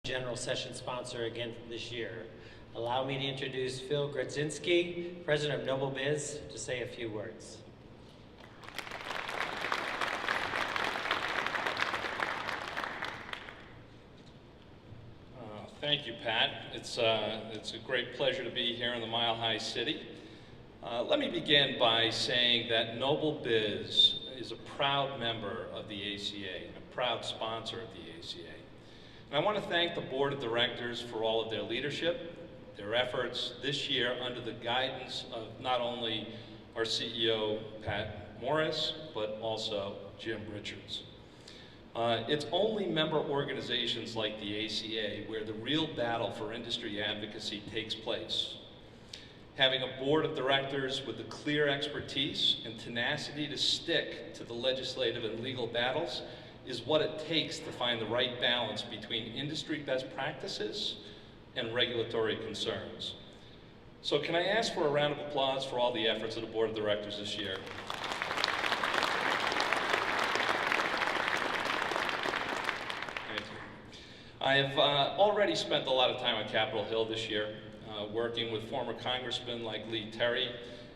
General Session sponsor again this year. Allow me to introduce Phil Grudzinski, President of NobelBiz, to say a few words. Thank you, Pat. It's a great pleasure to be here in the Mile High City. Let me begin by saying that NobelBiz is a proud member of the ACA and a proud sponsor of the ACA. And I want to thank the Board of Directors for all of their leadership, their efforts this year under the guidance of not only our CEO, Pat Morris, but also Jim Richards. It's only member organizations like the ACA where the real battle for industry advocacy takes place. Having a board of directors with the clear expertise and tenacity to stick to the legislative and legal battles is what it takes to find the right balance between industry best practices and regulatory concerns. So can I ask for a round of applause for all the efforts of the Board of Directors this year? Thank you. I have already spent a lot of time on Capitol Hill this year, working with former congressmen like Lee Terry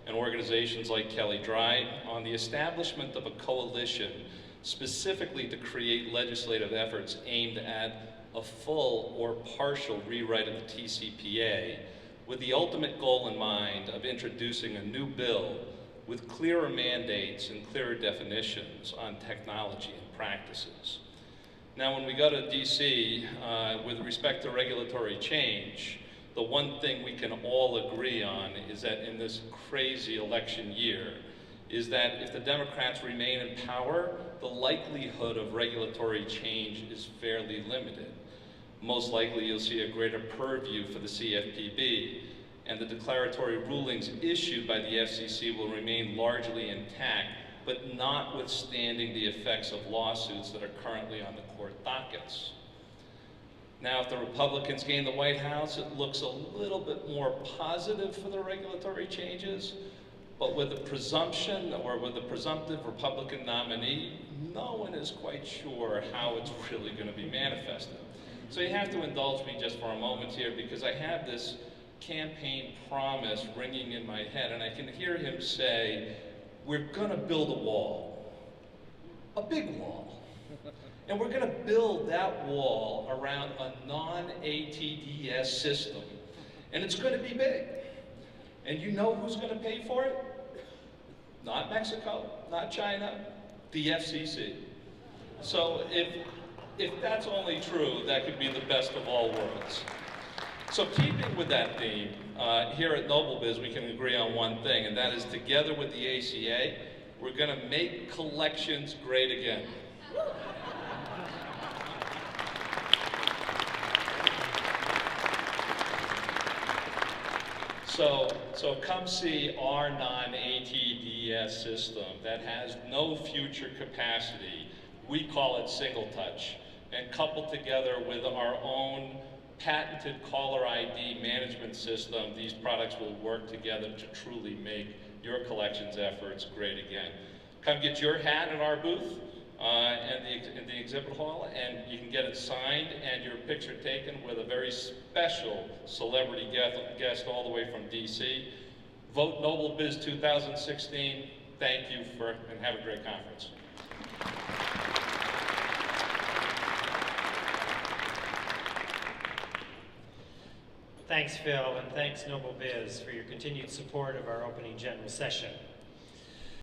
and organizations like Kelly Dry on the establishment of a coalition specifically to create legislative efforts aimed at a full or partial rewrite of the TCPA, with the ultimate goal in mind of introducing a new bill with clearer mandates and clearer definitions on technology and practices. Now, when we go to DC, with respect to regulatory change, the one thing we can all agree on is that in this crazy election year, is that if the Democrats remain in power, the likelihood of regulatory change is fairly limited. Most likely you'll see a greater purview for the CFPB, and the declaratory rulings issued by the FCC will remain largely intact, but notwithstanding the effects of lawsuits that are currently on the court dockets. Now, if the Republicans gain the White House, it looks a little bit more positive for the regulatory changes, but with the presumption or with the presumptive Republican nominee, no one is quite sure how it's really going to be manifested. So you have to indulge me just for a moment here, because I have this campaign promise ringing in my head, and I can hear him say, we're going to build a wall, a big wall. And we're going to build that wall around a non-ATDS system, and it's going to be big. And you know who's going to pay for it? Not Mexico, not China, the FCC. So if that's only true, that could be the best of all worlds. So keeping with that theme, here at NobelBiz we can agree on one thing, and that is together with the ACA, we're going to make collections great again. So come see our non-ATDS system that has no future capacity. We call it single touch. And coupled together with our own patented caller ID management system, these products will work together to truly make your collections efforts great again. Come get your hat at our booth in the exhibit hall, and you can get it signed and your picture taken with a very special celebrity guest all the way from DC. Vote NobelBiz 2016. Thank you and have a great conference. Thanks, Phil, and thanks, NobelBiz, for your continued support of our opening general session.